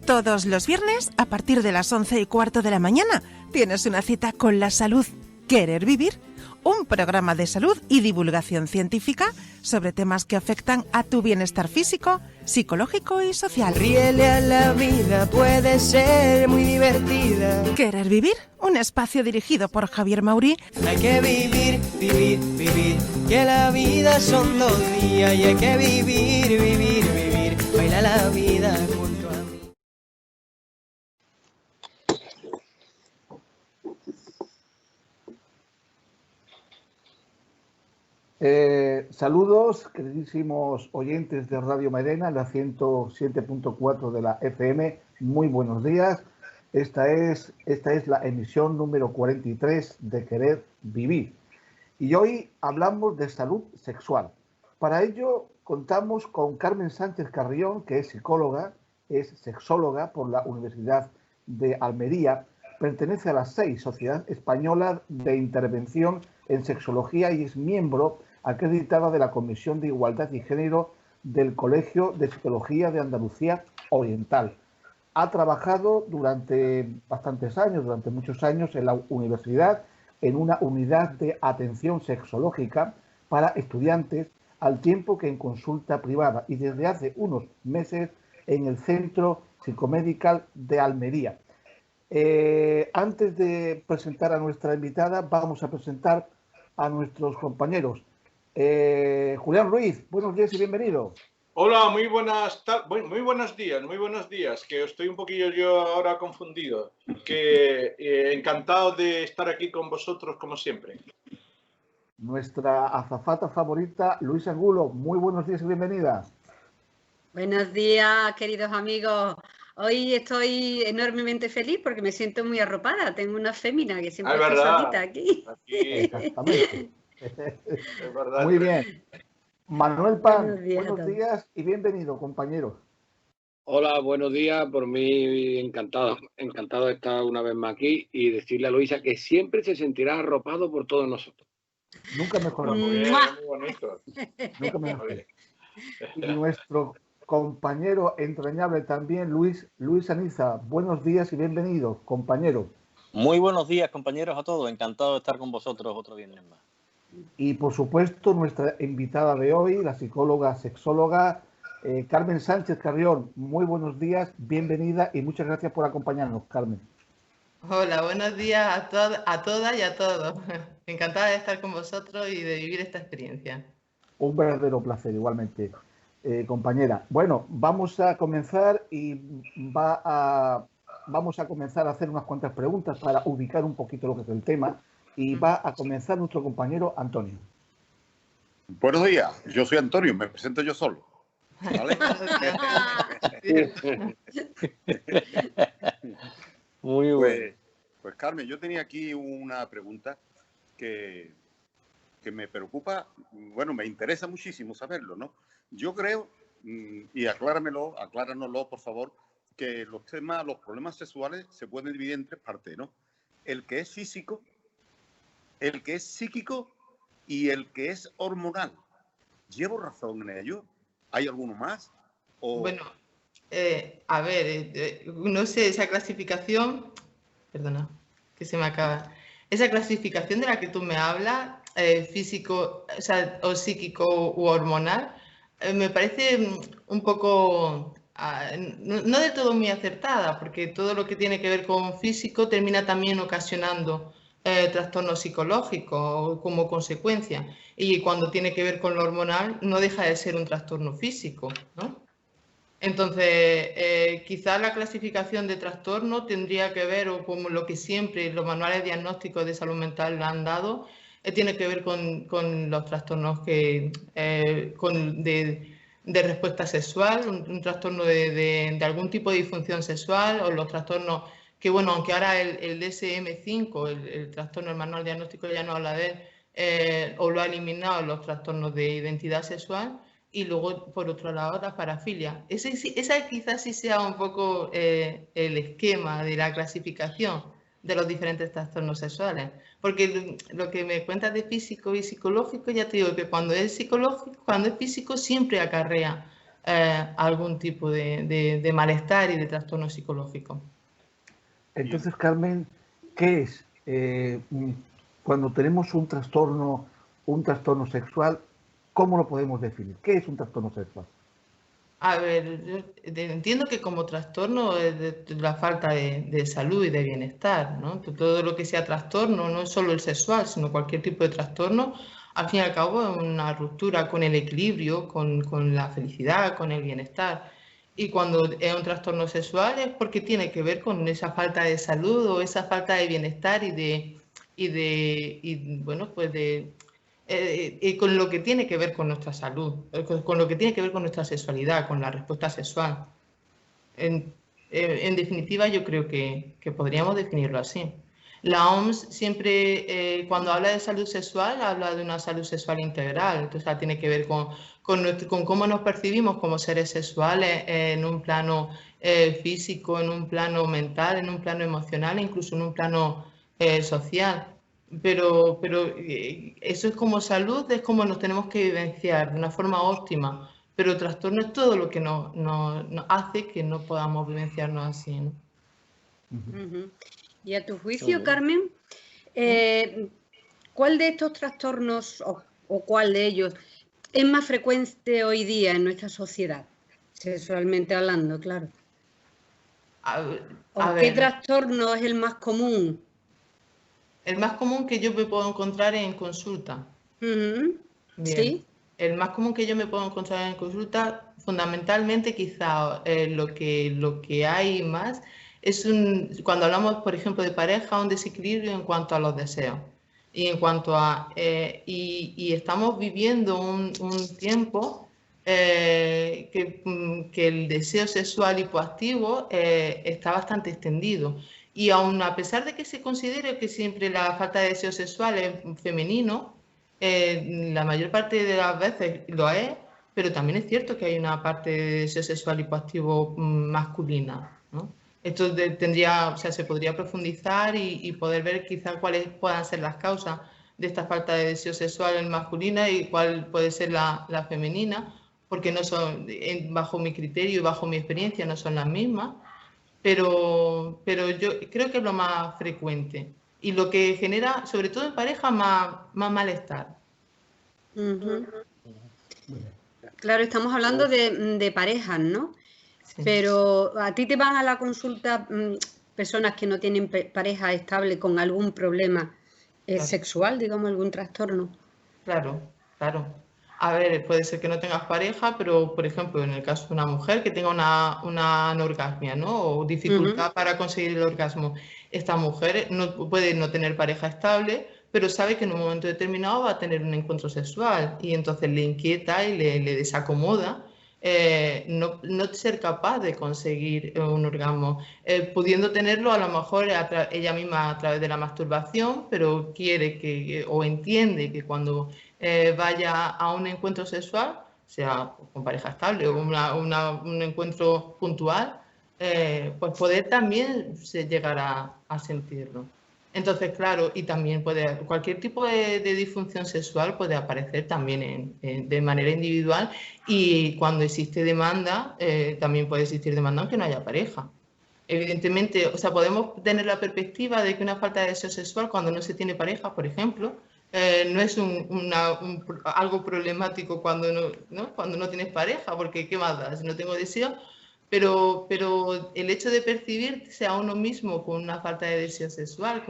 Todos los viernes, a partir de las 11:15 de la mañana, tienes una cita con la salud. Querer vivir, un programa de salud y divulgación científica sobre temas que afectan a tu bienestar físico, psicológico y social. Ríele a la vida, puede ser muy divertida. Querer vivir, un espacio dirigido por Javier Maurí. Hay que vivir, vivir, vivir, que la vida son 2 días y hay que vivir, vivir, vivir. Baila la vida junto a mí. Saludos, queridísimos oyentes de Radio Mairena, la 107.4 de la FM. Muy buenos días. Esta es la emisión número 43 de Querer Vivir. Y hoy hablamos de salud sexual. Para ello contamos con Carmen Sánchez Carrión, que es psicóloga, es sexóloga por la Universidad de Almería, pertenece a la SEI, Sociedad Española de Intervención en Sexología, y es miembro acreditada de la Comisión de Igualdad y Género del Colegio de Psicología de Andalucía Oriental. Ha trabajado durante bastantes años, durante muchos años, en la universidad, en una unidad de atención sexológica para estudiantes, al tiempo que en consulta privada, y desde hace unos meses en el Centro Psicomedical de Almería. Antes de presentar a nuestra invitada, vamos a presentar a nuestros compañeros. Julián Ruiz, buenos días y bienvenido. Hola, muy buenos días, que estoy un poquillo yo ahora confundido, que encantado de estar aquí con vosotros como siempre. Nuestra azafata favorita, Luisa Angulo, muy buenos días y bienvenida. Buenos días, queridos amigos. Hoy estoy enormemente feliz porque me siento muy arropada. Tengo una fémina que siempre está solita aquí. Exactamente. Es verdad. Muy bien. Manuel Pan, buenos días y bienvenido, compañero. Hola, buenos días. Por mí encantado de estar una vez más aquí y decirle a Luisa que siempre se sentirá arropado por todos nosotros. Nunca mejor. Muy bonito. Nunca mejor. Y nuestro compañero entrañable también, Luis Aniza, buenos días y bienvenido, compañero. Muy buenos días, compañeros, a todos. Encantado de estar con vosotros otro viernes más. Y por supuesto, nuestra invitada de hoy, la psicóloga, sexóloga, Carmen Sánchez Carrión. Muy buenos días, bienvenida y muchas gracias por acompañarnos, Carmen. Hola, buenos días a todas y a todos. Encantada de estar con vosotros y de vivir esta experiencia. Un verdadero placer, igualmente, compañera. Bueno, vamos a comenzar y vamos a comenzar a hacer unas cuantas preguntas para ubicar un poquito lo que es el tema. Y va a comenzar nuestro compañero Antonio. Buenos días, yo soy Antonio, me presento yo solo. ¿Vale? Muy bueno. Pues Carmen, yo tenía aquí una pregunta que me preocupa, bueno, me interesa muchísimo saberlo, ¿no? Yo creo, y acláranoslo, por favor, que los problemas sexuales se pueden dividir en 3 partes, ¿no? El que es físico, el que es psíquico y el que es hormonal. ¿Llevo razón en ello? ¿Hay alguno más? Bueno, a ver, no sé, esa clasificación, perdona, que se me acaba. Esa clasificación de la que tú me hablas, físico, o psíquico u hormonal, me parece un poco, no del todo muy acertada, porque todo lo que tiene que ver con físico termina también ocasionando trastornos psicológicos como consecuencia, y cuando tiene que ver con lo hormonal no deja de ser un trastorno físico, ¿no? Entonces, quizás la clasificación de trastorno tendría que ver, o como lo que siempre los manuales diagnósticos de salud mental le han dado, tiene que ver con los trastornos de respuesta sexual, un trastorno de algún tipo de disfunción sexual, o los trastornos que, bueno, aunque ahora el DSM-5, el trastorno, el manual diagnóstico ya no habla de él, o lo ha eliminado, los trastornos de identidad sexual, y luego, por otro lado, la parafilia. Esa quizás sí sea un poco el esquema de la clasificación de los diferentes trastornos sexuales. Porque lo que me cuentas de físico y psicológico, ya te digo que cuando es psicológico, cuando es físico, siempre acarrea algún tipo de malestar y de trastorno psicológico. Entonces, Carmen, ¿qué es cuando tenemos un trastorno sexual? ¿Cómo lo podemos definir? ¿Qué es un trastorno sexual? A ver, yo entiendo que como trastorno es de la falta de salud y de bienestar, ¿no? Todo lo que sea trastorno, no es solo el sexual, sino cualquier tipo de trastorno, al fin y al cabo es una ruptura con el equilibrio, con la felicidad, con el bienestar. Y cuando es un trastorno sexual es porque tiene que ver con esa falta de salud o esa falta de bienestar bueno, pues con lo que tiene que ver con nuestra salud, con lo que tiene que ver con nuestra sexualidad, con la respuesta sexual. En definitiva, yo creo que podríamos definirlo así. La OMS siempre, cuando habla de salud sexual, habla de una salud sexual integral. Entonces, tiene que ver con cómo nos percibimos como seres sexuales en un plano físico, en un plano mental, en un plano emocional e incluso en un plano social. Pero eso es como salud, es como nos tenemos que vivenciar de una forma óptima, pero el trastorno es todo lo que nos hace que no podamos vivenciarnos así, ¿no? Y a tu juicio, Carmen, ¿cuál de estos trastornos o cuál de ellos es más frecuente hoy día en nuestra sociedad? Sexualmente hablando, claro. ¿Qué trastorno es el más común? El más común que yo me puedo encontrar en consulta. Bien. ¿Sí? El más común que yo me puedo encontrar en consulta, fundamentalmente quizá lo que hay más, es cuando hablamos, por ejemplo, de pareja, un desequilibrio en cuanto a los deseos. Y en cuanto a... y estamos viviendo un tiempo que el deseo sexual hipoactivo está bastante extendido. Y aun a pesar de que se considere que siempre la falta de deseo sexual es femenino, la mayor parte de las veces lo es, pero también es cierto que hay una parte de deseo sexual hipoactivo masculina, ¿no? Esto se podría profundizar y poder ver quizás cuáles puedan ser las causas de esta falta de deseo sexual en masculina y cuál puede ser la femenina, porque no son, bajo mi criterio y bajo mi experiencia, no son las mismas. Pero yo creo que es lo más frecuente y lo que genera, sobre todo en pareja, más malestar. Claro, estamos hablando de parejas, ¿no? Sí. Pero a ti te van a la consulta personas que no tienen pareja estable con algún problema sexual, digamos, algún trastorno. Claro, claro. A ver, puede ser que no tengas pareja, pero, por ejemplo, en el caso de una mujer que tenga una anorgasmia, ¿no? O dificultad para conseguir el orgasmo. Esta mujer puede no tener pareja estable, pero sabe que en un momento determinado va a tener un encuentro sexual y entonces le inquieta y le desacomoda no ser capaz de conseguir un orgasmo. Pudiendo tenerlo a lo mejor ella misma a través de la masturbación, pero quiere o entiende que cuando vaya a un encuentro sexual, sea con pareja estable o un encuentro puntual, pues poder también llegar a sentirlo. Entonces, claro, y también cualquier tipo de disfunción sexual puede aparecer también de manera individual y cuando existe demanda, también puede existir demanda aunque no haya pareja. Evidentemente, o sea, podemos tener la perspectiva de que una falta de deseo sexual cuando no se tiene pareja, por ejemplo, no es algo problemático cuando no tienes pareja, porque ¿qué más da? Si no tengo deseo, pero el hecho de percibirse a uno mismo con una falta de deseo sexual,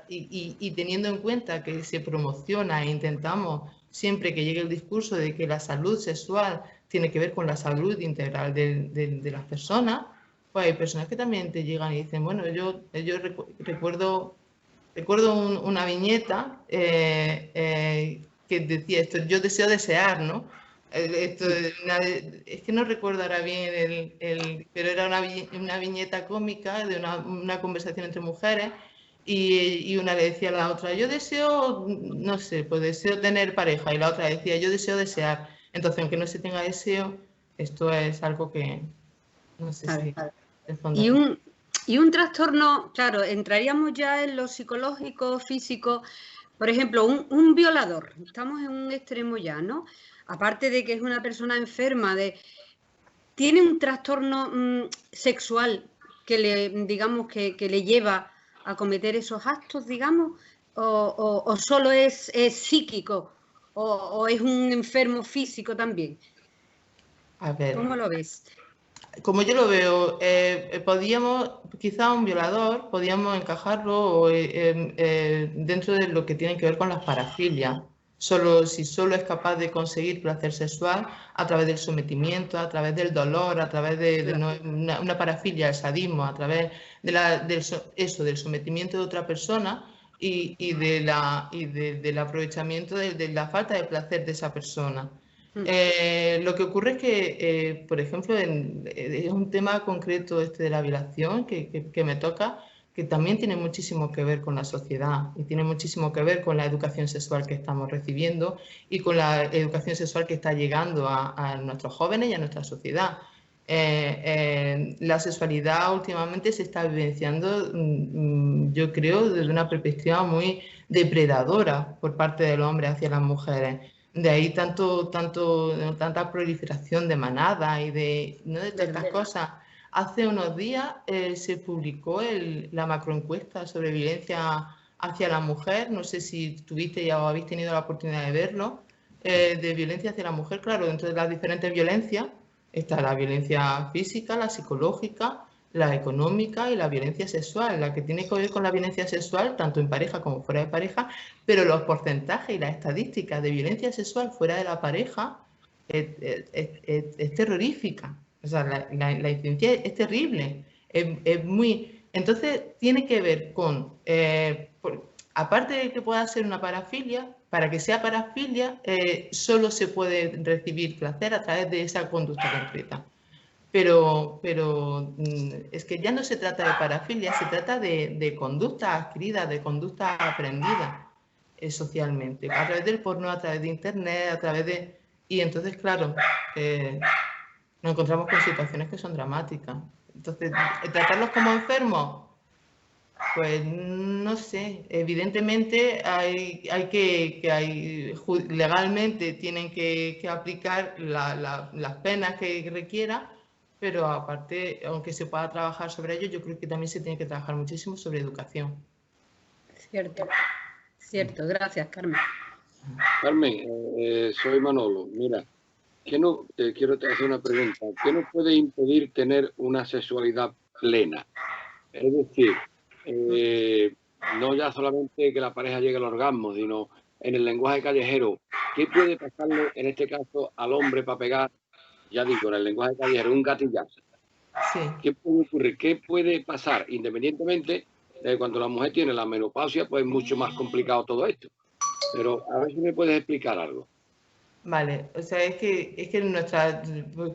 y teniendo en cuenta que se promociona e intentamos siempre que llegue el discurso de que la salud sexual tiene que ver con la salud integral de las personas, pues hay personas que también te llegan y dicen, bueno, yo recuerdo una viñeta que decía esto, yo deseo desear, ¿no? Es que no recuerdo ahora bien, pero era una viñeta cómica de una conversación entre mujeres y una le decía a la otra, yo deseo, no sé, pues deseo tener pareja, y la otra decía, yo deseo desear. Entonces, aunque no se tenga deseo, esto es algo que no sé si es fundamental. Y un trastorno, claro, entraríamos ya en lo psicológico, físico. Por ejemplo, un violador, estamos en un extremo ya, ¿no? aparte de que es una persona enferma, tiene un trastorno sexual que le lleva a cometer esos actos, digamos, o solo es psíquico, o es un enfermo físico también. A ver. ¿Cómo lo ves? Como yo lo veo, quizá un violador, podíamos encajarlo dentro de lo que tiene que ver con las parafilias. Si solo es capaz de conseguir placer sexual a través del sometimiento, a través del dolor, a través de una parafilia, el sadismo, a través del sometimiento de otra persona y del aprovechamiento de la falta de placer de esa persona. Lo que ocurre es que, por ejemplo, es un tema concreto de la violación que me toca, que también tiene muchísimo que ver con la sociedad y tiene muchísimo que ver con la educación sexual que estamos recibiendo y con la educación sexual que está llegando a nuestros jóvenes y a nuestra sociedad. La sexualidad últimamente se está vivenciando, yo creo, desde una perspectiva muy depredadora por parte del hombre hacia las mujeres. De ahí tanta proliferación de manadas y de estas cosas. Hace unos días se publicó la macroencuesta sobre violencia hacia la mujer. No sé si tuviste ya o habéis tenido la oportunidad de verlo. De violencia hacia la mujer, claro, dentro de las diferentes violencias está la violencia física, la psicológica, la económica y la violencia sexual, la que tiene que ver con la violencia sexual, tanto en pareja como fuera de pareja, pero los porcentajes y las estadísticas de violencia sexual fuera de la pareja es terrorífica. O sea, la incidencia es terrible, entonces tiene que ver con, aparte de que pueda ser una parafilia, para que sea parafilia, solo se puede recibir placer a través de esa conducta concreta. Pero es que ya no se trata de parafilia, se trata de conducta adquirida, de conducta aprendida socialmente, a través del porno, a través de internet, a través de... Y entonces, claro, nos encontramos con situaciones que son dramáticas. Entonces, ¿tratarlos como enfermos? Pues no sé, evidentemente legalmente tienen que aplicar las penas que requiera, pero aparte, aunque se pueda trabajar sobre ello, yo creo que también se tiene que trabajar muchísimo sobre educación. Cierto, gracias, Carmen. Carmen, soy Manolo. Mira, quiero hacer una pregunta. ¿Qué nos puede impedir tener una sexualidad plena? Es decir, no ya solamente que la pareja llegue al orgasmo, sino en el lenguaje callejero. ¿Qué puede pasarle en este caso al hombre para pegar, ya digo, en el lenguaje callejero, un gatillazo? Sí. ¿Qué puede ocurrir? ¿Qué puede pasar? Independientemente de cuando la mujer tiene la menopausia, pues es mucho más complicado todo esto. Pero a ver si me puedes explicar algo. Vale, o sea, es que en nuestra...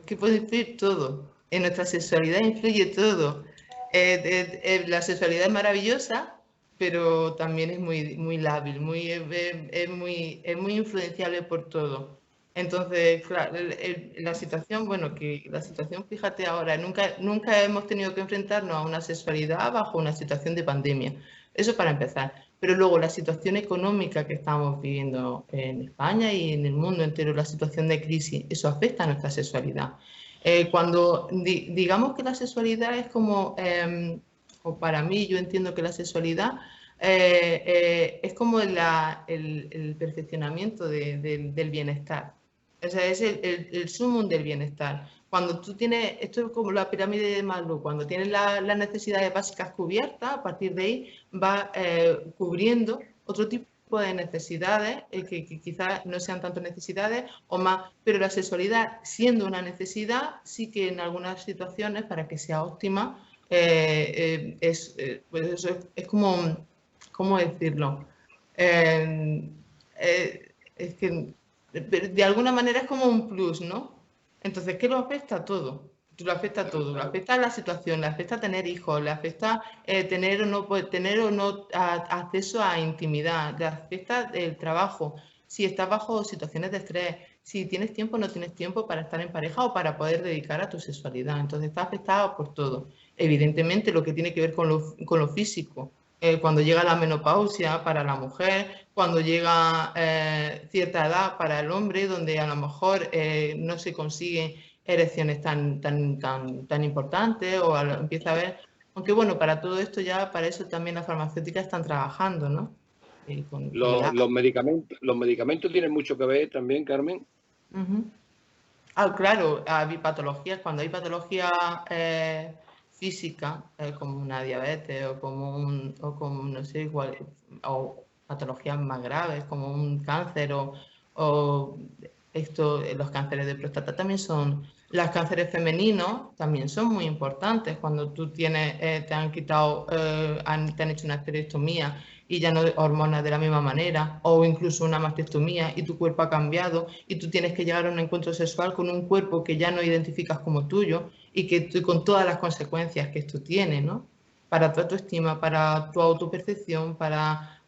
¿Qué puede influir? Todo. En nuestra sexualidad influye todo. La sexualidad es maravillosa, pero también es muy lábil, es muy influenciable por todo. Entonces, claro, la situación, fíjate ahora, nunca hemos tenido que enfrentarnos a una sexualidad bajo una situación de pandemia. Eso para empezar. Pero luego la situación económica que estamos viviendo en España y en el mundo entero, la situación de crisis, eso afecta a nuestra sexualidad. Cuando digamos que la sexualidad es como, o para mí yo entiendo que la sexualidad es como el perfeccionamiento del bienestar. O sea, es el sumum del bienestar. Cuando tú tienes, esto es como la pirámide de Maslow, cuando tienes las necesidades básicas cubiertas, a partir de ahí va cubriendo otro tipo de necesidades que quizás no sean tanto necesidades o más, pero la sexualidad siendo una necesidad sí que en algunas situaciones para que sea óptima pues eso es como, ¿cómo decirlo? Es que de alguna manera es como un plus, ¿no? Entonces, ¿qué lo afecta? Todo. Lo afecta todo. Lo afecta la situación, le afecta tener hijos, le afecta tener o no acceso a intimidad, le afecta el trabajo, si estás bajo situaciones de estrés, si tienes tiempo o no tienes tiempo para estar en pareja o para poder dedicar a tu sexualidad. Entonces, está afectado por todo. Evidentemente, lo que tiene que ver con lo físico. Cuando llega la menopausia para la mujer, cuando llega cierta edad para el hombre, donde a lo mejor no se consiguen erecciones tan importantes o empieza a haber... Aunque bueno, para todo esto ya, para eso también las farmacéuticas están trabajando, ¿no? Los medicamentos tienen mucho que ver también, Carmen. Claro, hay patologías, cuando hay patología física, como una diabetes o como no sé, igual, o patologías más graves como un cáncer o los cánceres de próstata también son, los cánceres femeninos también son muy importantes cuando tú te han quitado, te han hecho una esterectomía y ya no hormonas de la misma manera, o incluso una mastectomía y tu cuerpo ha cambiado y tú tienes que llegar a un encuentro sexual con un cuerpo que ya no identificas como tuyo y que con todas las consecuencias que esto tiene, ¿no? Para tu autoestima, para tu autopercepción, para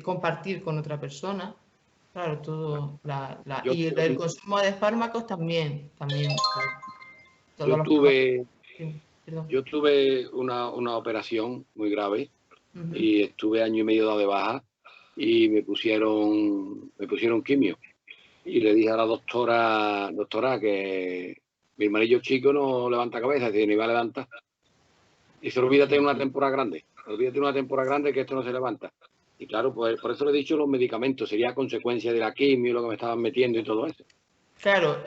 compartir con otra persona. Claro, todo. Y el consumo de fármacos también. Yo tuve una operación muy grave y estuve 1 año y medio dado de baja y me pusieron quimio. Y le dije a la doctora, que mi hermanillo chico no levanta cabeza, es decir, ni va a levantar. Dice, olvídate de una temporada grande que esto no se levanta. Y claro, pues por eso le he dicho los medicamentos, sería consecuencia de la quimio, lo que me estaban metiendo y todo eso. Claro,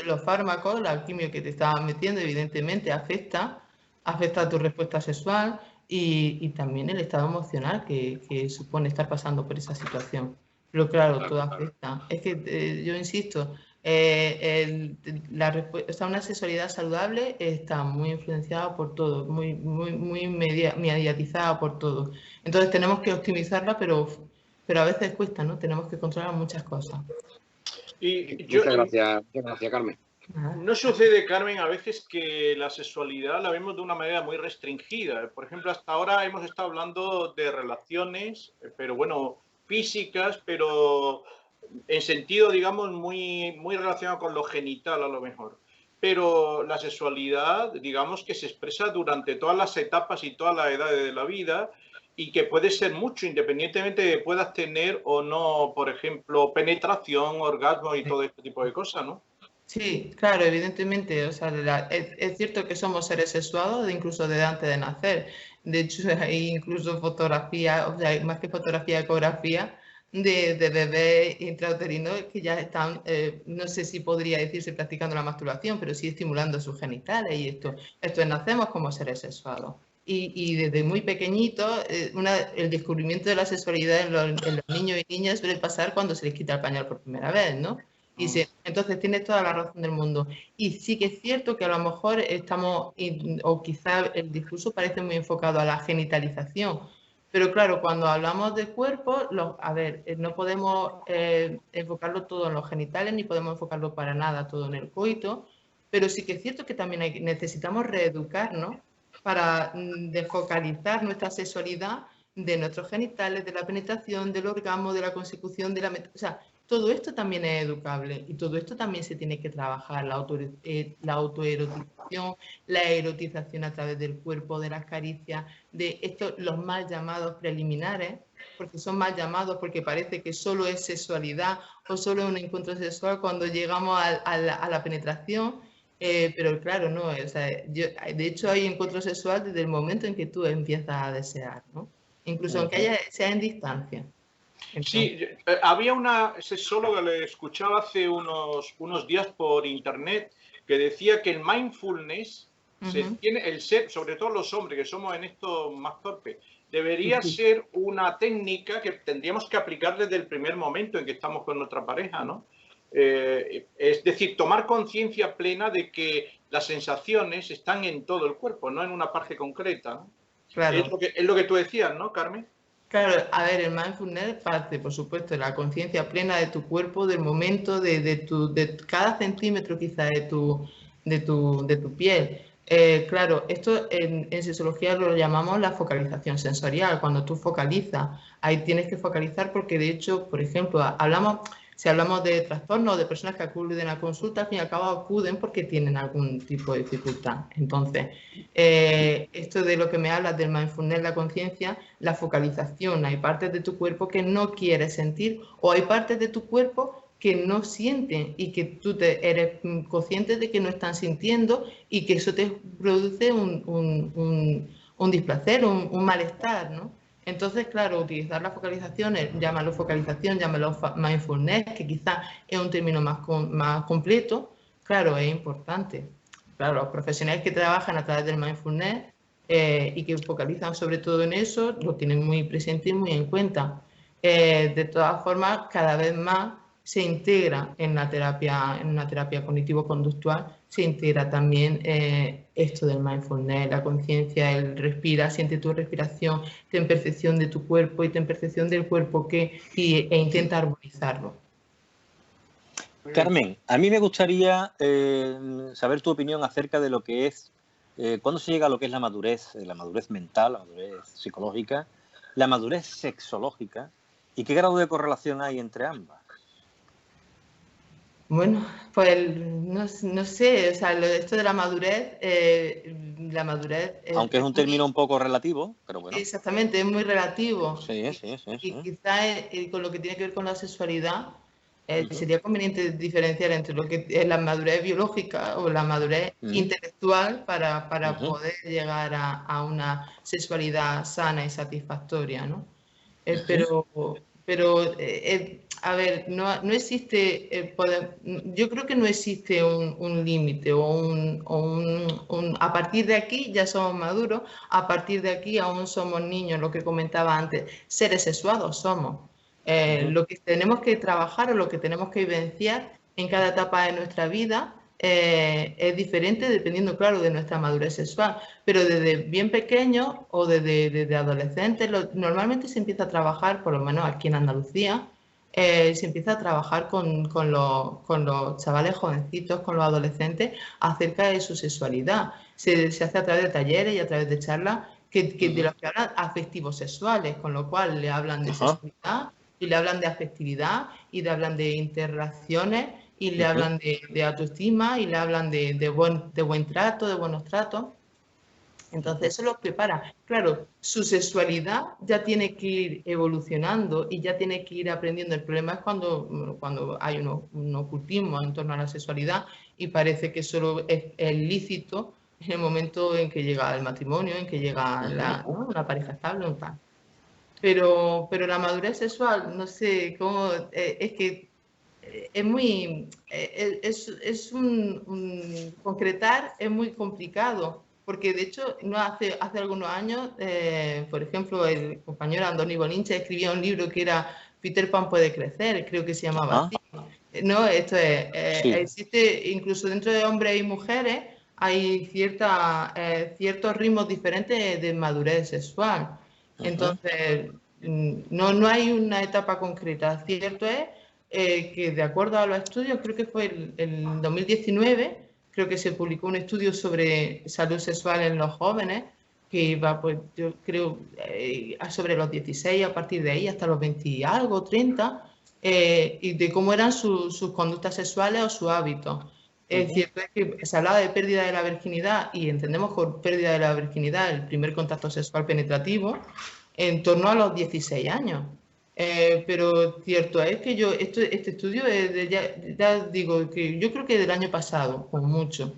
los fármacos, la quimio que te estaban metiendo, evidentemente afecta a tu respuesta sexual y también el estado emocional que supone estar pasando por esa situación. Pero claro, todo afecta. Es que yo insisto, una sexualidad saludable está muy influenciada por todo, muy mediatizada por todo. Entonces tenemos que optimizarla, pero a veces cuesta, ¿no? Tenemos que controlar muchas cosas. Muchas gracias, Carmen. ¿No sucede, Carmen, a veces que la sexualidad la vemos de una manera muy restringida? Por ejemplo, hasta ahora hemos estado hablando de relaciones, pero bueno, físicas, pero en sentido, digamos, muy relacionado con lo genital a lo mejor. Pero la sexualidad, digamos, que se expresa durante todas las etapas y todas las edades de la vida y que puede ser mucho, independientemente de que puedas tener o no, por ejemplo, penetración, orgasmo y todo este tipo de cosas, ¿no? Sí, claro, evidentemente. O sea, es cierto que somos seres sexuados incluso desde antes de nacer. De hecho, hay incluso fotografía, o sea, más que fotografía, ecografía de bebés intrauterinos que ya están, no sé si podría decirse practicando la masturbación, pero sí estimulando sus genitales y esto nacemos como seres sexuados. Y desde muy pequeñitos, el descubrimiento de la sexualidad en los niños y niñas suele pasar cuando se les quita el pañal por primera vez, ¿no? Entonces tienes toda la razón del mundo. Y sí que es cierto que a lo mejor o quizá el discurso parece muy enfocado a la genitalización, pero claro, cuando hablamos de cuerpo, no podemos enfocarlo todo en los genitales, ni podemos enfocarlo para nada todo en el coito, pero sí que es cierto que también necesitamos reeducarnos para desfocalizar nuestra sexualidad de nuestros genitales, de la penetración, del orgasmo, de la consecución, o sea, todo esto también es educable y todo esto también se tiene que trabajar, la autoerotización, la erotización a través del cuerpo, de las caricias, de los mal llamados preliminares, porque son mal llamados porque parece que solo es sexualidad o solo es un encuentro sexual cuando llegamos a la penetración, pero claro, no, o sea, de hecho hay encuentro sexual desde el momento en que tú empiezas a desear, ¿no? Incluso aunque sea en distancia. Sí, había una sexóloga, le escuchaba hace unos días por internet, que decía que el mindfulness, el ser, sobre todo los hombres, que somos en esto más torpes, debería ser una técnica que tendríamos que aplicar desde el primer momento en que estamos con nuestra pareja, ¿no? Es decir, tomar conciencia plena de que las sensaciones están en todo el cuerpo, no en una parte concreta, ¿no? Claro. Es lo que tú decías, ¿no, Carmen? Claro, a ver, el mindfulness parte, por supuesto, de la conciencia plena de tu cuerpo, del momento, de cada centímetro quizá de tu piel. Claro, esto en sexología lo llamamos la focalización sensorial. Cuando tú focalizas, ahí tienes que focalizar porque de hecho, por ejemplo, Si hablamos de trastornos o de personas que acuden a consulta, al fin y al cabo acuden porque tienen algún tipo de dificultad. Entonces, esto de lo que me hablas del mindfulness, la conciencia, la focalización, hay partes de tu cuerpo que no quieres sentir o hay partes de tu cuerpo que no sienten y que tú eres consciente de que no están sintiendo y que eso te produce un displacer, un malestar, ¿no? Entonces, claro, utilizar las focalizaciones, llámalo focalización, llámalo mindfulness, que quizás es un término más completo, claro, es importante. Claro, los profesionales que trabajan a través del mindfulness y que focalizan sobre todo en eso, lo tienen muy presente y muy en cuenta. De todas formas, cada vez más se integra en una terapia cognitivo-conductual, se integra también esto del mindfulness, la conciencia, el respira, siente tu respiración, ten percepción de tu cuerpo y ten percepción del cuerpo e intenta armonizarlo. Carmen, a mí me gustaría saber tu opinión acerca de lo que es, cuándo se llega a lo que es la madurez mental, la madurez psicológica, la madurez sexológica y qué grado de correlación hay entre ambas. Bueno, pues no sé, o sea, esto de la madurez... Aunque es un término un poco relativo, pero bueno. Exactamente, es muy relativo. Sí. Y quizás con lo que tiene que ver con la sexualidad, sería conveniente diferenciar entre lo que es la madurez biológica o la madurez intelectual para poder llegar a una sexualidad sana y satisfactoria, ¿no? Pero a ver, no existe yo creo que no existe un límite a partir de aquí ya somos maduros, a partir de aquí aún somos niños, lo que comentaba antes, seres sexuados somos. Lo que tenemos que trabajar o lo que tenemos que vivenciar en cada etapa de nuestra vida es diferente dependiendo, claro, de nuestra madurez sexual, pero desde bien pequeños o desde adolescentes normalmente se empieza a trabajar, por lo menos aquí en Andalucía, se empieza a trabajar con los chavales jovencitos, con los adolescentes, acerca de su sexualidad. Se hace a través de talleres y a través de charlas de los que hablan afectivos sexuales, con lo cual le hablan de sexualidad y le hablan de afectividad y le hablan de interrelaciones y le hablan de autoestima y le hablan de buen trato, de buenos tratos. Entonces eso los prepara. Claro, su sexualidad ya tiene que ir evolucionando y ya tiene que ir aprendiendo. El problema es cuando hay un ocultismo en torno a la sexualidad y parece que solo es lícito en el momento en que llega el matrimonio, en que llega una pareja estable o tal. Pero la madurez sexual, no sé cómo, es que es muy, concretar es muy complicado, porque de hecho no hace algunos años, por ejemplo, el compañero Andoni Bolinche escribía un libro que era Peter Pan puede crecer, creo que se llamaba así. No, esto es, existe incluso dentro de hombres y mujeres, hay ciertos ritmos diferentes de madurez sexual. Entonces, no hay una etapa concreta. Cierto es que de acuerdo a los estudios, creo que fue el 2019, creo que se publicó un estudio sobre salud sexual en los jóvenes, que iba, pues yo creo, sobre los 16, a partir de ahí hasta los 20 y algo, 30, y de cómo eran sus conductas sexuales o sus hábitos. Es cierto que se hablaba de pérdida de la virginidad y entendemos por pérdida de la virginidad el primer contacto sexual penetrativo en torno a los 16 años. Pero cierto es que este estudio es ya digo que yo creo que del año pasado, con mucho.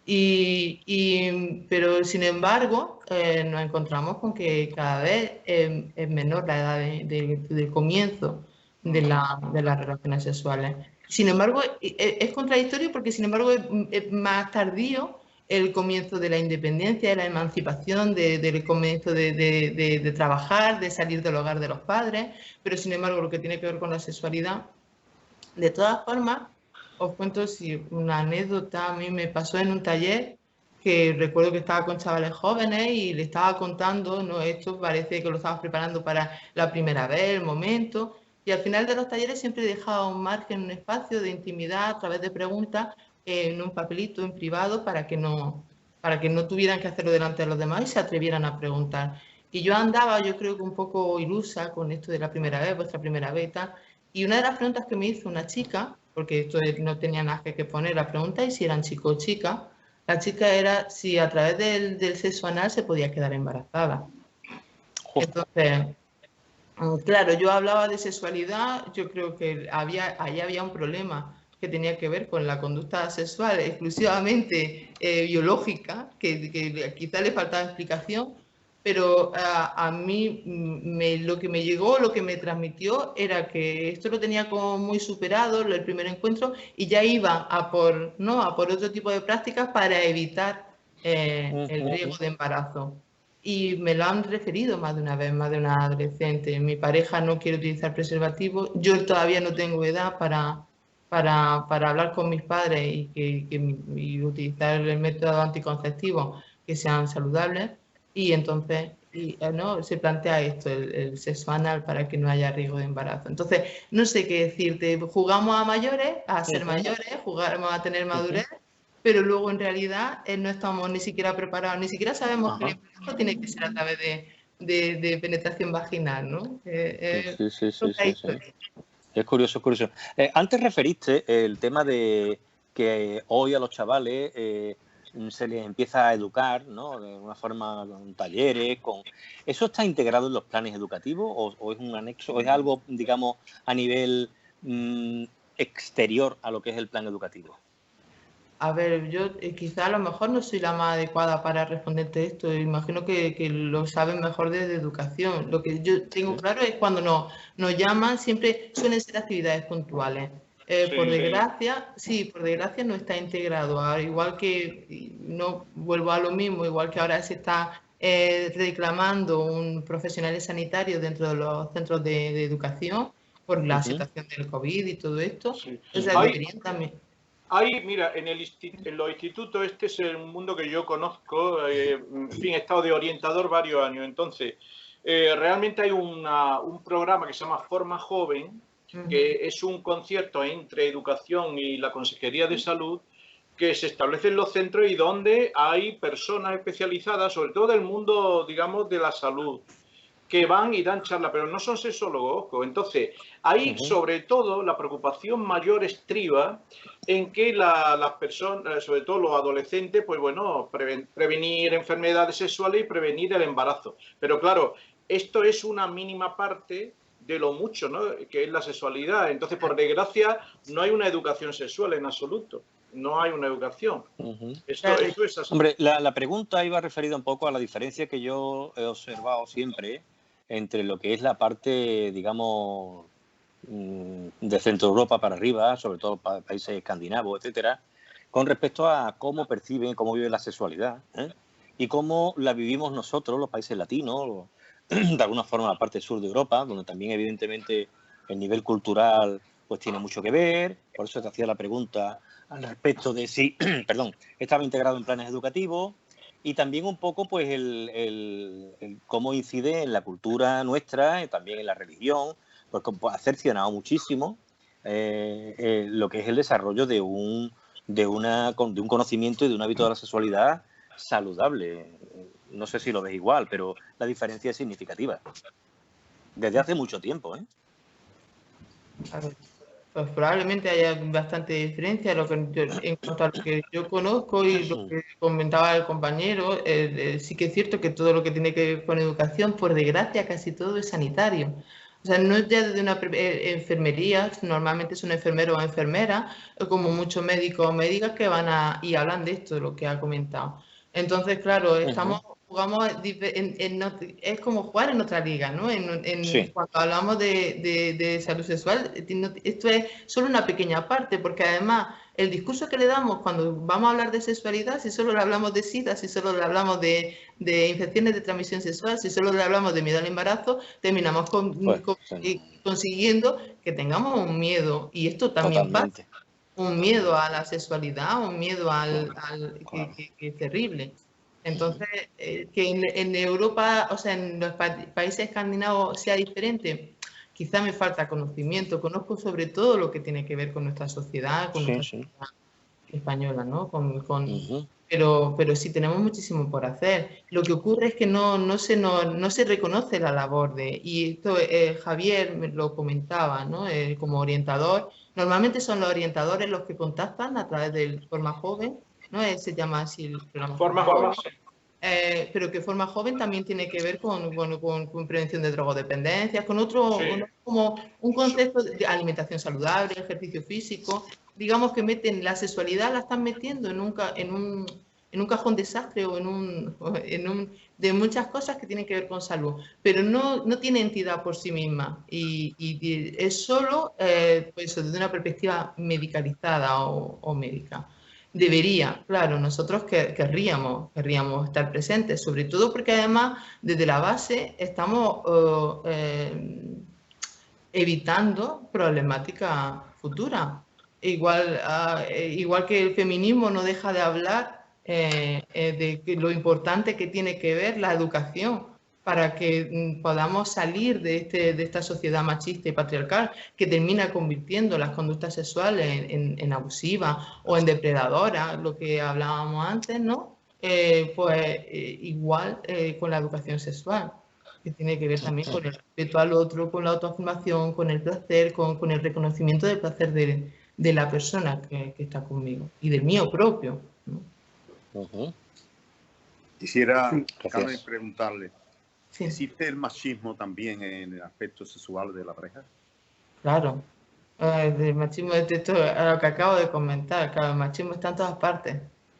Pero sin embargo, nos encontramos con que cada vez es menor la edad del comienzo de las relaciones sexuales. Sin embargo, es contradictorio porque sin embargo es más tardío el comienzo de la independencia, de la emancipación, del comienzo de trabajar, de salir del hogar de los padres, pero sin embargo lo que tiene que ver con la sexualidad, de todas formas, os cuento una anécdota. A mí me pasó en un taller que recuerdo que estaba con chavales jóvenes y le estaba contando, no, esto parece que lo estabas preparando para la primera vez, el momento, y al final de los talleres siempre dejaba un margen, un espacio de intimidad a través de preguntas en un papelito en privado para que no tuvieran que hacerlo delante de los demás y se atrevieran a preguntar. Y yo andaba, yo creo que un poco ilusa con esto de la primera vez, vuestra primera vez y tal, Y una de las preguntas que me hizo una chica, porque esto no tenía nada que poner, la pregunta es si eran chico o chica. La chica era si a través del sexo anal se podía quedar embarazada. Entonces, claro, yo hablaba de sexualidad, yo creo que ahí había un problema que tenía que ver con la conducta sexual exclusivamente biológica, que quizá le faltaba explicación, pero a mí lo que me llegó, lo que me transmitió era que esto lo tenía como muy superado el primer encuentro y ya iba a por otro tipo de prácticas para evitar el riesgo de embarazo. Y me lo han referido más de una vez, más de una adolescente. Mi pareja no quiere utilizar preservativo, yo todavía no tengo edad para hablar con mis padres y utilizar el método anticonceptivo que sean saludables. Y entonces se plantea esto, el sexo anal, para que no haya riesgo de embarazo. Entonces, no sé qué decirte, jugamos a mayores, a ser mayores, jugamos a tener madurez, pero luego en realidad no estamos ni siquiera preparados, ni siquiera sabemos que el embarazo tiene que ser a través de penetración vaginal, ¿no? Sí. Es curioso, es curioso. Antes referiste el tema de que hoy a los chavales se les empieza a educar, ¿no? De una forma con talleres, ¿eso está integrado en los planes educativos o es un anexo, o es algo, digamos, a nivel exterior a lo que es el plan educativo? A ver, yo quizá a lo mejor no soy la más adecuada para responderte esto. Imagino que lo saben mejor desde educación. Lo que yo tengo claro es cuando nos llaman, siempre suelen ser actividades puntuales. Por desgracia no está integrado. Ahora, igual que, no vuelvo a lo mismo, igual que ahora se está reclamando un profesional sanitario dentro de los centros de educación por la situación del COVID y todo esto. O sea, deberían también... Mira, en los institutos, este es el mundo que yo conozco, en fin, he estado de orientador varios años, entonces, realmente hay un programa que se llama Forma Joven, que es un concierto entre educación y la Consejería de Salud, que se establece en los centros y donde hay personas especializadas, sobre todo del mundo, digamos, de la salud, que van y dan charla, pero no son sexólogos, ojo. Entonces, ahí sobre todo la preocupación mayor estriba en que las personas, sobre todo los adolescentes, pues bueno, prevenir enfermedades sexuales y prevenir el embarazo. Pero claro, esto es una mínima parte de lo mucho, ¿no?, que es la sexualidad. Entonces, por desgracia, no hay una educación sexual en absoluto. No hay una educación. Esto es así. Hombre, la pregunta iba referida un poco a la diferencia que yo he observado siempre entre lo que es la parte, digamos, de Centro Europa para arriba, sobre todo países escandinavos, etcétera, con respecto a cómo perciben, cómo viven la sexualidad, y cómo la vivimos nosotros, los países latinos, de alguna forma la parte sur de Europa, donde también evidentemente el nivel cultural pues tiene mucho que ver. Por eso te hacía la pregunta al respecto de si estaba integrado en planes educativos, y también un poco pues el cómo incide en la cultura nuestra y también en la religión, pues ha cercenado muchísimo lo que es el desarrollo de un conocimiento y de un hábito de la sexualidad saludable. No sé si lo ves igual, pero la diferencia es significativa. Desde hace mucho tiempo, ¿eh? A ver, pues probablemente haya bastante diferencia en cuanto a lo que yo conozco y lo que comentaba el compañero. Sí que es cierto que todo lo que tiene que ver con educación, por desgracia, casi todo es sanitario. O sea, no es ya desde una enfermería, normalmente son enfermeros o enfermeras, como muchos médicos o médicas que van y hablan de esto, de lo que ha comentado. Entonces, claro, jugamos es como jugar en otra liga, ¿no? Cuando hablamos de salud sexual, esto es solo una pequeña parte, porque además el discurso que le damos cuando vamos a hablar de sexualidad, si solo le hablamos de SIDA, si solo le hablamos de infecciones de transmisión sexual, si solo le hablamos de miedo al embarazo, terminamos consiguiendo que tengamos un miedo, y esto también pasa. Un miedo a la sexualidad, un miedo que es terrible. Entonces, que en Europa, o sea, en los países escandinavos sea diferente, quizá me falta conocimiento. Conozco sobre todo lo que tiene que ver con nuestra sociedad, con nuestra sociedad. española, ¿no? Pero sí tenemos muchísimo por hacer. Lo que ocurre es que no se reconoce la labor y esto Javier me lo comentaba, ¿no? Como orientador, normalmente son los orientadores los que contactan a través del Forma Joven, ¿no? Se llama así el programa. Forma Joven. Pero que Forma Joven también tiene que ver con prevención de drogodependencias, con otro, como un concepto de alimentación saludable, ejercicio físico, digamos que meten la sexualidad, la están metiendo en un cajón desastre o de muchas cosas que tienen que ver con salud, pero no tiene entidad por sí misma y es solo pues, desde una perspectiva medicalizada o médica. Debería, claro, nosotros querríamos estar presentes, sobre todo porque además desde la base estamos evitando problemáticas futuras. Igual que el feminismo no deja de hablar de lo importante que tiene que ver la educación para que podamos salir de esta sociedad machista y patriarcal que termina convirtiendo las conductas sexuales en abusivas o en depredadoras, lo que hablábamos antes, ¿no? Igual con la educación sexual, que tiene que ver también con el respeto al otro, con la autoafirmación, con el placer, con el reconocimiento del placer de la persona que está conmigo y del mío propio, ¿no? Quisiera, Carmen, preguntarle, Sí. ¿existe el machismo también en el aspecto sexual de la pareja? Claro. El machismo, esto es lo que acabo de comentar, claro, el machismo está en todas partes.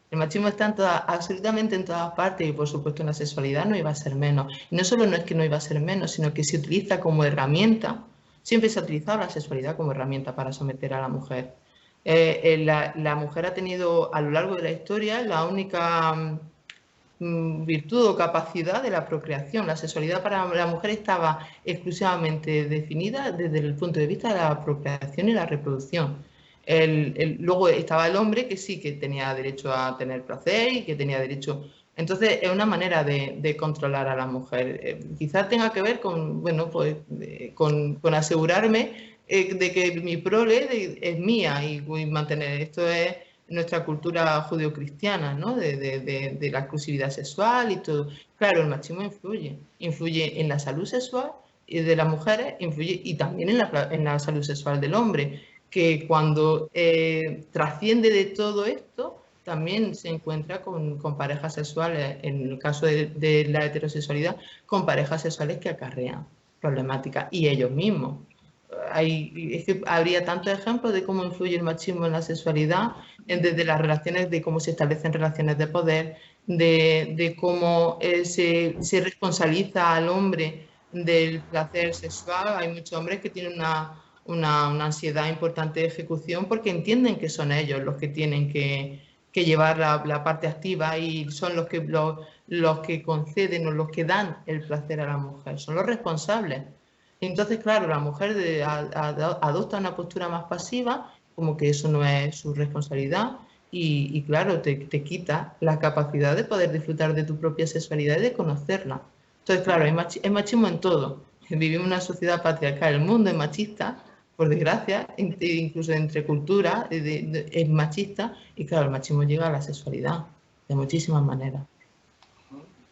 El machismo está absolutamente en todas partes y por supuesto en la sexualidad no iba a ser menos. Y no solo no es que no iba a ser menos, sino que se utiliza como herramienta, siempre se ha utilizado la sexualidad como herramienta para someter a la mujer. La mujer ha tenido a lo largo de la historia la única virtud o capacidad de la procreación. La sexualidad para la mujer estaba exclusivamente definida desde el punto de vista de la procreación y la reproducción. Luego estaba el hombre que sí que tenía derecho a tener placer y que tenía derecho... Entonces es una manera de controlar a la mujer. Quizás tenga que ver con, bueno, pues, con asegurarme de que mi prole es mía y mantener esto es nuestra cultura judeocristiana, ¿no? De la exclusividad sexual y todo. Claro, el machismo influye en la salud sexual de las mujeres, influye y también en la salud sexual del hombre, que cuando trasciende de todo esto, también se encuentra con parejas sexuales, en el caso de la heterosexualidad, con parejas sexuales que acarrean problemáticas y ellos mismos. Es que habría tantos ejemplos de cómo influye el machismo en la sexualidad, desde las relaciones, de cómo se establecen relaciones de poder, de cómo se responsabiliza al hombre del placer sexual. Hay muchos hombres que tienen una ansiedad importante de ejecución porque entienden que son ellos los que tienen que llevar la parte activa y son los que conceden o los que dan el placer a la mujer, son los responsables. Entonces, claro, la mujer adopta una postura más pasiva, como que eso no es su responsabilidad y claro, te quita la capacidad de poder disfrutar de tu propia sexualidad y de conocerla. Entonces, claro, hay machismo en todo. Vivimos en una sociedad patriarcal, el mundo es machista, por desgracia, incluso entre culturas es machista y claro, el machismo llega a la sexualidad de muchísimas maneras.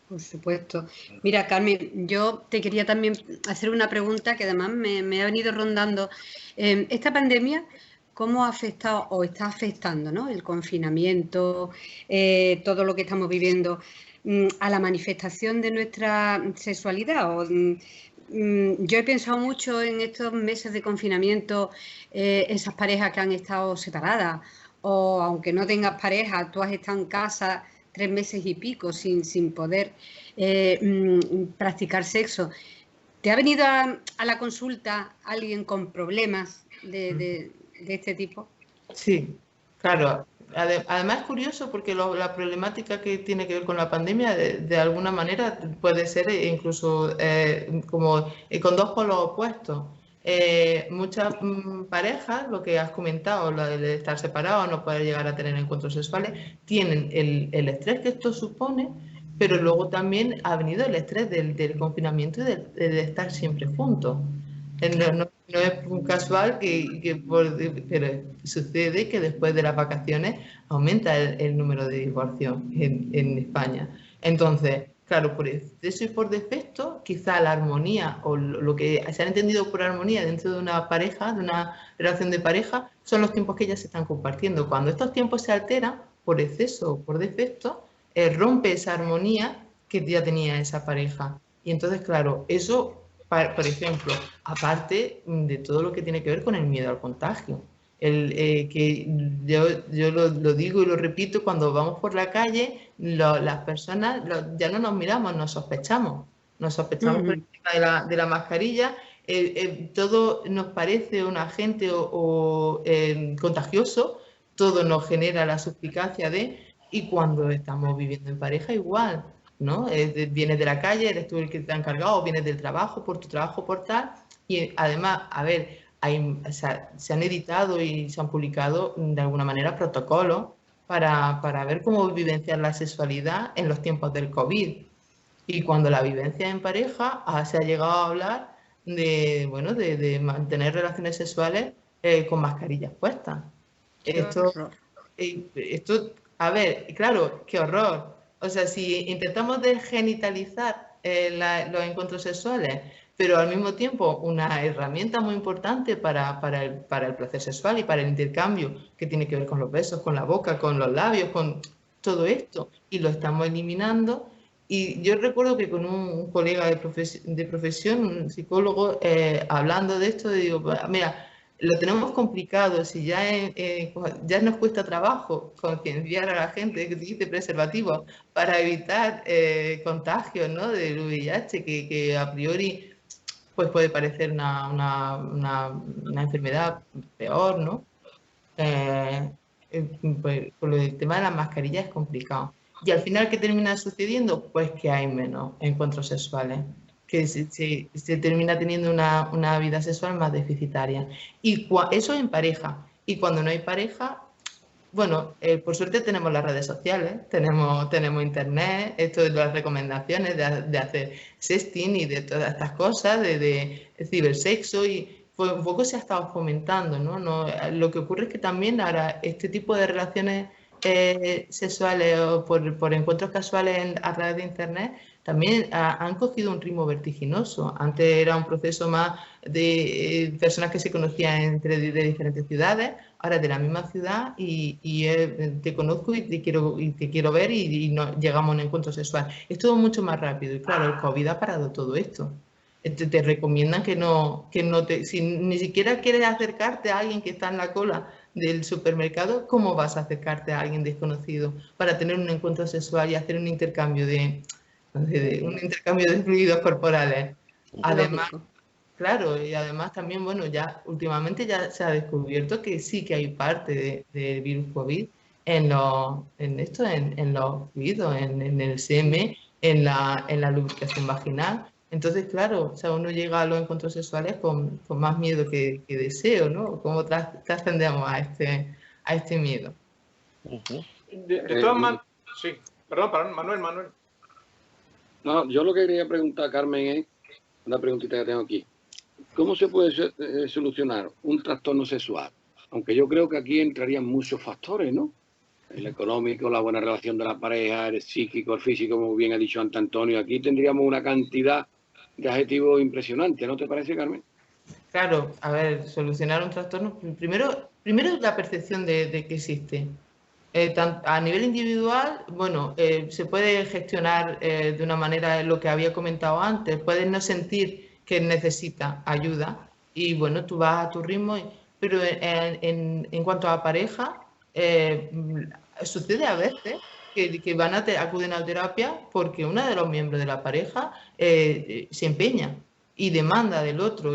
Por supuesto. Mira, Carmen, yo te quería también hacer una pregunta que además me ha venido rondando. Esta pandemia, ¿cómo ha afectado o está afectando, ¿no? El confinamiento, todo lo que estamos viviendo, a la manifestación de nuestra sexualidad? Yo he pensado mucho en estos meses de confinamiento, esas parejas que han estado separadas, o aunque no tengas pareja, tú has estado en casa 3 meses y pico sin poder practicar sexo. ¿Te ha venido a la consulta alguien con problemas de este tipo? Sí, claro. Además es curioso porque la problemática que tiene que ver con la pandemia de alguna manera puede ser incluso como con dos polos opuestos. Muchas parejas, lo que has comentado, lo de estar separados, no poder llegar a tener encuentros sexuales, tienen el estrés que esto supone, pero luego también ha venido el estrés del confinamiento y de estar siempre juntos. No es casual pero sucede que después de las vacaciones aumenta el número de divorcios en España. Entonces, claro, por exceso y por defecto, quizá la armonía o lo que se ha entendido por armonía dentro de una pareja, de una relación de pareja, son los tiempos que ellas se están compartiendo. Cuando estos tiempos se alteran por exceso o por defecto, rompe esa armonía que ya tenía esa pareja. Y entonces, claro, eso, por ejemplo, aparte de todo lo que tiene que ver con el miedo al contagio. Que yo lo digo y lo repito, cuando vamos por la calle, las personas ya no nos miramos, nos sospechamos por el tema de la mascarilla. Todo nos parece un agente contagioso, todo nos genera la suspicacia y cuando estamos viviendo en pareja igual, ¿no? Vienes de la calle, eres tú el que te ha encargado, vienes del trabajo, por tu trabajo, por tal, y además, a ver, se han editado y se han publicado de alguna manera protocolos para ver cómo vivenciar la sexualidad en los tiempos del COVID. Y cuando la vivencia en pareja se ha llegado a hablar de mantener relaciones sexuales con mascarillas puestas. Esto, a ver, claro, qué horror. O sea, si intentamos desgenitalizar los encuentros sexuales, pero al mismo tiempo una herramienta muy importante para el placer sexual y para el intercambio que tiene que ver con los besos, con la boca, con los labios, con todo esto, y lo estamos eliminando. Y yo recuerdo que con un colega de profesión, un psicólogo, hablando de esto, digo, mira, lo tenemos complicado, si ya nos cuesta trabajo concienciar a la gente que utilice preservativos para evitar contagios, ¿no?, del VIH, que a priori pues puede parecer una enfermedad peor, ¿no? Pues, por el tema de las mascarillas es complicado. Y al final, ¿qué termina sucediendo? Pues que hay menos encuentros sexuales, que se termina teniendo una vida sexual más deficitaria. Y eso en pareja. Y cuando no hay pareja, bueno, por suerte tenemos las redes sociales, tenemos internet, esto de las recomendaciones de hacer sexting y de todas estas cosas, de cibersexo, y pues un poco se ha estado fomentando, ¿no? Lo que ocurre es que también ahora este tipo de relaciones sexuales o por encuentros casuales a través de internet también han cogido un ritmo vertiginoso. Antes era un proceso más de personas que se conocían de diferentes ciudades, ahora de la misma ciudad y te conozco y te quiero ver y llegamos a un encuentro sexual. Es todo mucho más rápido y claro, el COVID ha parado todo esto. Te recomiendan si ni siquiera quieres acercarte a alguien que está en la cola del supermercado, ¿cómo vas a acercarte a alguien desconocido para tener un encuentro sexual y hacer un intercambio de fluidos corporales? Además, claro, y además también, bueno, ya últimamente ya se ha descubierto que sí que hay parte del virus COVID en los fluidos, en el semen, en la lubricación vaginal. Entonces, claro, o sea, uno llega a los encuentros sexuales con más miedo que deseo, ¿no? ¿Cómo trascendemos a este miedo? De todas maneras, sí, perdón, Manuel. No, yo lo que quería preguntar, Carmen, es una preguntita que tengo aquí. ¿Cómo se puede solucionar un trastorno sexual? Aunque yo creo que aquí entrarían muchos factores, ¿no? El económico, la buena relación de la pareja, el psíquico, el físico, como bien ha dicho Antonio. Aquí tendríamos una cantidad de adjetivos impresionantes, ¿no te parece, Carmen? Claro, a ver, solucionar un trastorno, primero la percepción de que existe. A nivel individual, bueno, se puede gestionar de una manera lo que había comentado antes. Puedes no sentir que necesita ayuda y, bueno, tú vas a tu ritmo. Pero en cuanto a pareja, sucede a veces que acuden a terapia porque uno de los miembros de la pareja se empeña y demanda del otro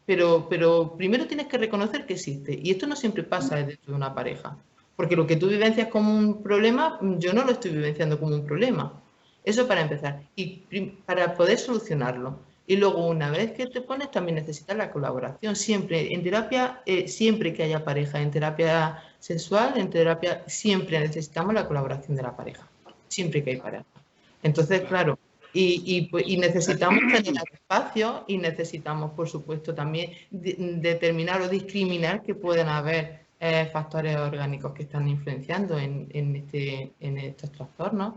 pero primero tienes que reconocer que existe y esto no siempre pasa dentro de una pareja, porque lo que tú vivencias como un problema, yo no lo estoy vivenciando como un problema. Eso para empezar y para poder solucionarlo. Y luego, una vez que te pones, también necesitas la colaboración. Siempre, en terapia, siempre que haya pareja, en terapia sexual, en terapia, siempre necesitamos la colaboración de la pareja. Siempre que hay pareja. Entonces, claro, Y necesitamos generar espacio y necesitamos, por supuesto, también determinar o discriminar que pueden haber factores orgánicos que están influenciando en estos trastornos.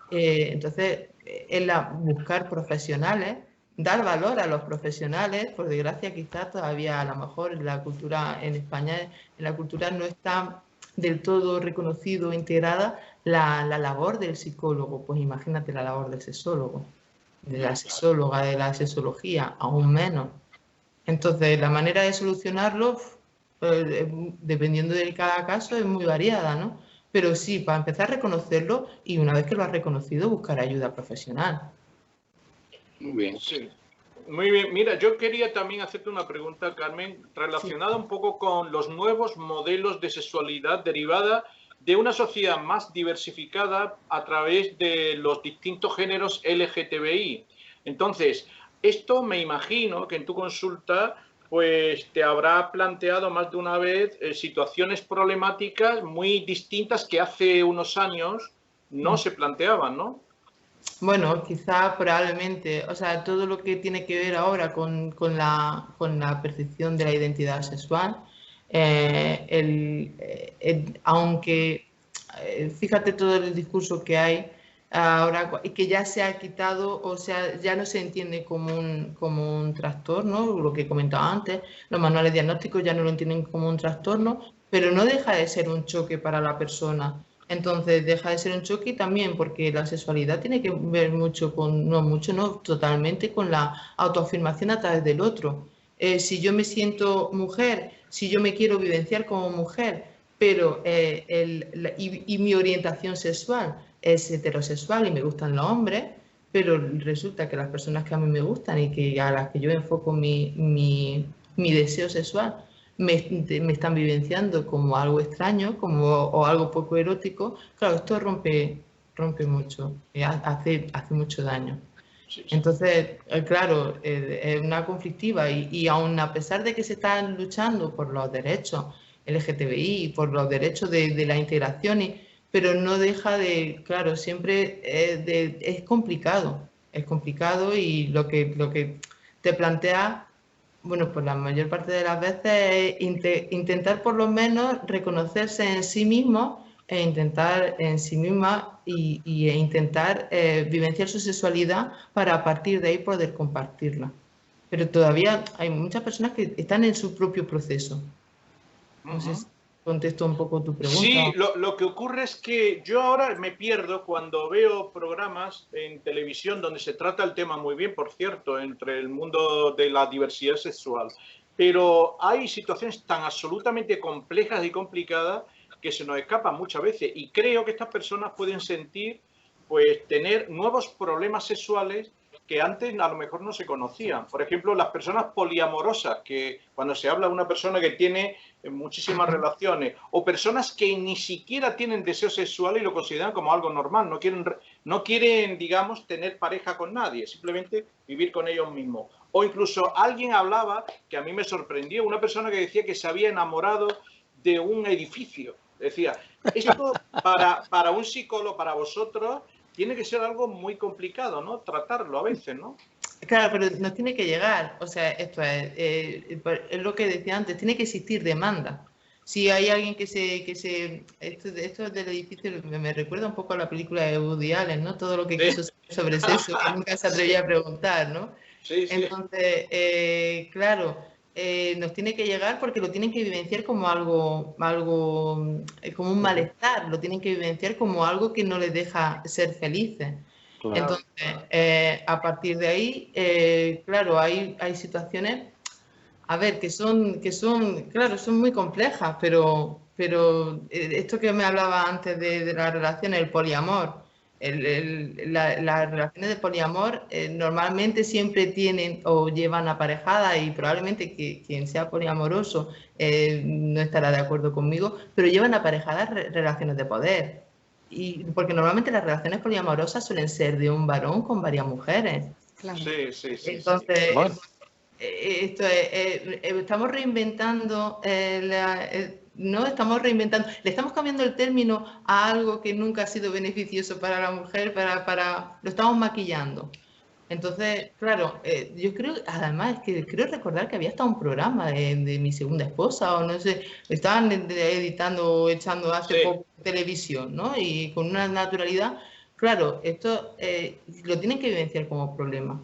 Entonces, buscar profesionales, dar valor a los profesionales. Por desgracia, quizás todavía a lo mejor en la cultura en España, en la cultura no está del todo reconocido, integrada la labor del psicólogo. Pues imagínate la labor del sexólogo, de la sexóloga, de la sexología, aún menos. Entonces, la manera de solucionarlo, dependiendo de cada caso, es muy variada, ¿no? Pero sí, para empezar a reconocerlo y una vez que lo has reconocido, buscar ayuda profesional. Muy bien. Sí. Muy bien. Mira, yo quería también hacerte una pregunta, Carmen, relacionada un poco con los nuevos modelos de sexualidad derivada de una sociedad más diversificada a través de los distintos géneros LGTBI. Entonces, esto me imagino que en tu consulta pues te habrá planteado más de una vez situaciones problemáticas muy distintas que hace unos años no se planteaban, ¿no? Bueno, quizá probablemente, o sea, todo lo que tiene que ver ahora con la percepción de la identidad sexual, aunque fíjate todo el discurso que hay ahora y que ya se ha quitado, o sea, ya no se entiende como un trastorno, lo que comentaba antes, los manuales diagnósticos ya no lo entienden como un trastorno, pero no deja de ser un choque para la persona. Entonces deja de ser un choque también porque la sexualidad tiene que ver mucho con, no totalmente con la autoafirmación a través del otro. Si yo me siento mujer, si yo me quiero vivenciar como mujer, pero y mi orientación sexual es heterosexual y me gustan los hombres, pero resulta que las personas que a mí me gustan y que a las que yo enfoco mi deseo sexual me están vivenciando como algo extraño o algo poco erótico, claro, esto rompe mucho, hace mucho daño. Entonces, claro, es una conflictiva y aún a pesar de que se están luchando por los derechos LGTBI, por los derechos de la integración, pero no deja de, claro, siempre es complicado y lo que te plantea, bueno, pues la mayor parte de las veces es intentar por lo menos reconocerse en sí mismo e intentar en sí misma e intentar vivenciar su sexualidad para a partir de ahí poder compartirla. Pero todavía hay muchas personas que están en su propio proceso. No sé si contesto un poco tu pregunta. Sí, lo que ocurre es que yo ahora me pierdo cuando veo programas en televisión donde se trata el tema muy bien, por cierto, entre el mundo de la diversidad sexual. Pero hay situaciones tan absolutamente complejas y complicadas que se nos escapan muchas veces. Y creo que estas personas pueden sentir, pues, tener nuevos problemas sexuales que antes a lo mejor no se conocían. Por ejemplo, las personas poliamorosas, que cuando se habla de una persona que tiene muchísimas relaciones, o personas que ni siquiera tienen deseo sexual y lo consideran como algo normal, no quieren, digamos, tener pareja con nadie, simplemente vivir con ellos mismos. O incluso alguien hablaba, que a mí me sorprendió, una persona que decía que se había enamorado de un edificio. Decía, esto para un psicólogo, para vosotros, tiene que ser algo muy complicado, ¿no? Tratarlo a veces, ¿no? Claro, pero nos tiene que llegar, o sea, esto es lo que decía antes, tiene que existir demanda. Si hay alguien esto del edificio me recuerda un poco a la película de Woody Allen, ¿no? Todo lo que quiso saber sobre sexo, que nunca se atrevía a preguntar, ¿no? Sí. Entonces, claro, nos tiene que llegar porque lo tienen que vivenciar como algo como un malestar, lo tienen que vivenciar como algo que no les deja ser felices. Claro. Entonces, a partir de ahí, claro, hay situaciones, a ver, que son, claro, son muy complejas, pero esto que me hablaba antes de las relaciones, el poliamor, las relaciones de poliamor normalmente siempre tienen o llevan aparejadas, y probablemente quien sea poliamoroso no estará de acuerdo conmigo, pero llevan aparejadas relaciones de poder. Y porque normalmente las relaciones poliamorosas suelen ser de un varón con varias mujeres. Claro. Sí. Entonces, esto estamos reinventando no estamos reinventando, le estamos cambiando el término a algo que nunca ha sido beneficioso para la mujer, lo estamos maquillando. Entonces, claro, yo creo, además, que creo recordar que había hasta un programa de mi segunda esposa, o no sé, estaban editando o echando hace poco televisión, ¿no? Y con una naturalidad, claro, esto lo tienen que vivenciar como problema.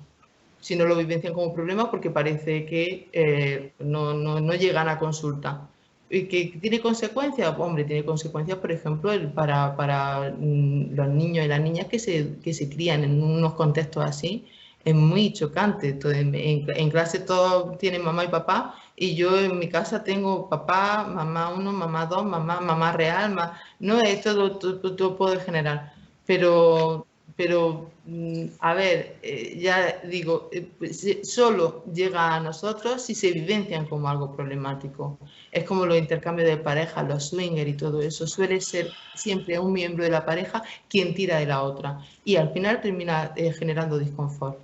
Si no lo vivencian como problema, porque parece que no llegan a consulta. ¿Y que tiene consecuencias? Hombre, tiene consecuencias, por ejemplo, para los niños y las niñas que se crían en unos contextos así. Es muy chocante. Entonces, en clase todos tienen mamá y papá, y yo en mi casa tengo papá, mamá 1, mamá 2, mamá real, no es todo puede generar. Pero a ver, ya digo, pues, solo llega a nosotros si se vivencian como algo problemático. Es como los intercambios de pareja, los swingers y todo eso. Suele ser siempre un miembro de la pareja quien tira de la otra y al final termina generando disconfort.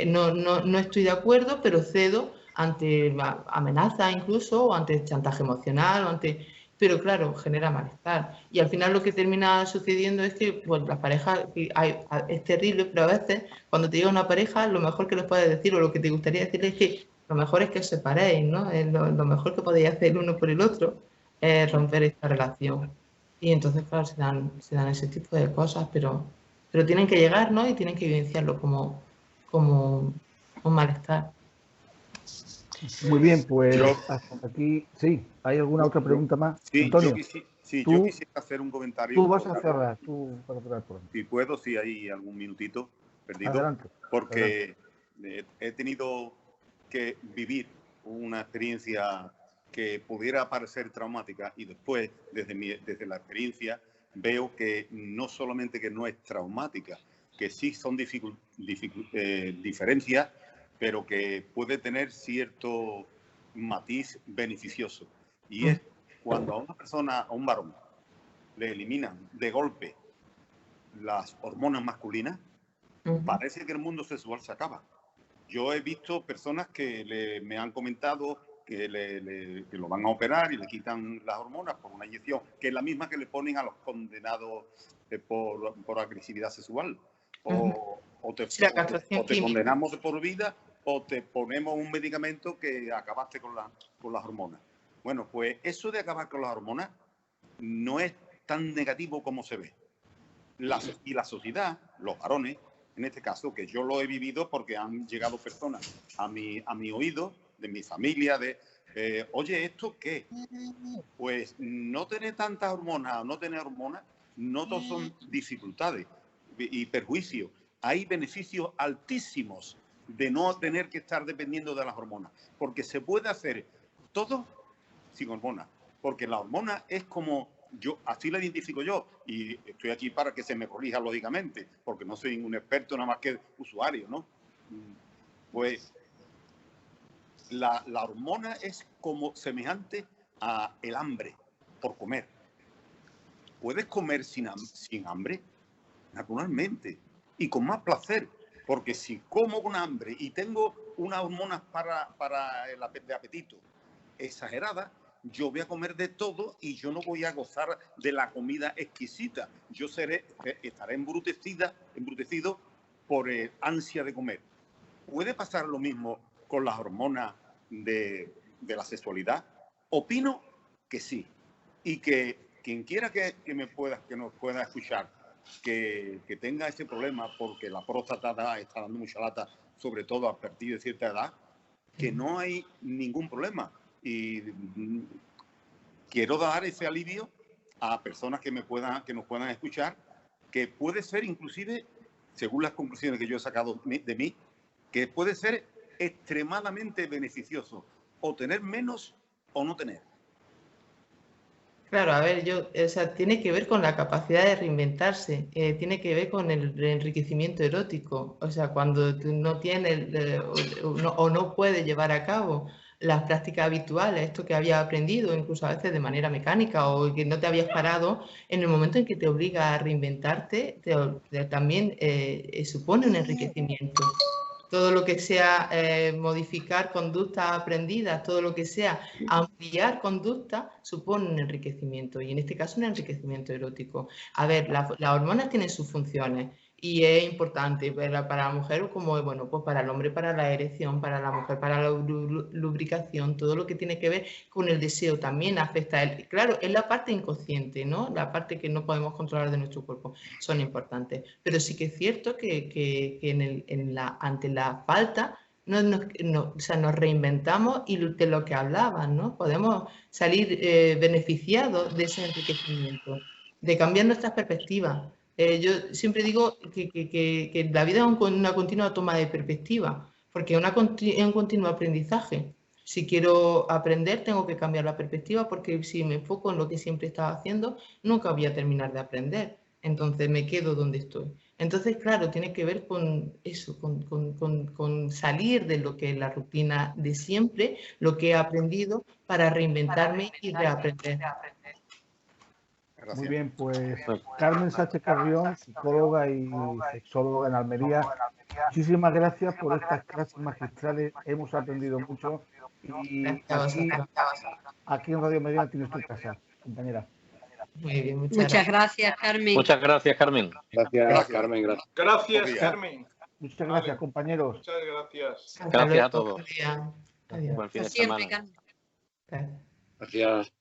No estoy de acuerdo, pero cedo ante amenaza incluso, o ante chantaje emocional, o ante... Pero claro, genera malestar. Y al final lo que termina sucediendo es que pues, la pareja es terrible, pero a veces cuando te llega una pareja, lo mejor que les puedes decir o lo que te gustaría decirles es que lo mejor es que os separéis, ¿no? Lo mejor que podéis hacer el uno por el otro es romper esta relación. Y entonces, claro, se dan ese tipo de cosas, pero tienen que llegar, ¿no? Y tienen que vivenciarlo como un malestar. Muy bien, pues hasta aquí. Sí, ¿hay alguna otra pregunta más? Sí, Antonio, yo quisiera hacer un comentario. Tú vas a cerrar, Si puedo, si hay algún minutito perdido. Adelante. Porque he tenido que vivir una experiencia que pudiera parecer traumática y después, desde la experiencia, veo que no solamente que no es traumática, que sí son diferencias, pero que puede tener cierto matiz beneficioso. Y es cuando a una persona, a un varón, le eliminan de golpe las hormonas masculinas, parece que el mundo sexual se acaba. Yo he visto personas que me han comentado que lo van a operar y le quitan las hormonas por una inyección, que es la misma que le ponen a los condenados por agresividad sexual. O te condenamos de por vida, o te ponemos un medicamento que acabaste con las hormonas. Bueno, pues eso de acabar con las hormonas no es tan negativo como se ve. Y la sociedad, los varones, en este caso, que yo lo he vivido porque han llegado personas a mi oído, de mi familia, oye, ¿esto qué? Pues no tener tantas hormonas o no tener hormonas, no todos son dificultades y perjuicios. Hay beneficios altísimos de no tener que estar dependiendo de las hormonas, porque se puede hacer todo sin hormonas, porque la hormona es como así la identifico yo, y estoy aquí para que se me corrija lógicamente, porque no soy un experto, nada más que usuario, ¿no? Pues la hormona es como semejante a el hambre por comer. ¿Puedes comer sin hambre? Naturalmente, y con más placer. Porque si como con hambre y tengo unas hormonas para el apetito exagerada, yo voy a comer de todo y yo no voy a gozar de la comida exquisita. Yo estaré embrutecido por el ansia de comer. ¿Puede pasar lo mismo con las hormonas de la sexualidad? Opino que sí. Y que quien quiera que nos pueda escuchar, que tenga ese problema porque la próstata está dando mucha lata, sobre todo a partir de cierta edad, que no hay ningún problema. Y quiero dar ese alivio a personas que nos puedan escuchar, que puede ser inclusive, según las conclusiones que yo he sacado de mí, que puede ser extremadamente beneficioso o tener menos o no tener. Claro, a ver, tiene que ver con la capacidad de reinventarse, tiene que ver con el enriquecimiento erótico. O sea, cuando tú no tienes o no puedes llevar a cabo las prácticas habituales, esto que habías aprendido, incluso a veces de manera mecánica, o que no te habías parado, en el momento en que te obliga a reinventarte, también supone un enriquecimiento. Todo lo que sea modificar conductas aprendidas, todo lo que sea ampliar conducta, supone un enriquecimiento, y en este caso un enriquecimiento erótico. A ver, las hormonas tienen sus funciones, Y es importante para la mujer como, bueno, pues para el hombre, para la erección, para la mujer, para la lubricación, todo lo que tiene que ver con el deseo también afecta a él. Claro, es la parte inconsciente, ¿no? La parte que no podemos controlar de nuestro cuerpo, son importantes. Pero sí que es cierto que ante la falta, o sea, nos reinventamos y de lo que hablaban, ¿no? Podemos salir beneficiados de ese enriquecimiento, de cambiar nuestras perspectivas. Yo siempre digo que la vida es una continua toma de perspectiva, porque es un continuo aprendizaje. Si quiero aprender, tengo que cambiar la perspectiva, porque si me enfoco en lo que siempre estaba haciendo, nunca voy a terminar de aprender. Entonces me quedo donde estoy. Entonces, claro, tiene que ver con eso, con salir de lo que es la rutina de siempre, lo que he aprendido, para reinventarme y reaprender. Muy bien, pues Carmen Sánchez Carrión, psicóloga y sexóloga en Almería, muchísimas gracias por estas clases magistrales, hemos aprendido mucho y aquí en Radio Medina tienes tu casa, compañera. Muy bien, muchas gracias, Carmen. Muchas gracias, Carmen. Gracias, Carmen. Gracias, Carmen. Muchas gracias, compañeros. Muchas gracias. Gracias a todos. Adiós. Buen fin de Siempre, semana. Carmen. Gracias.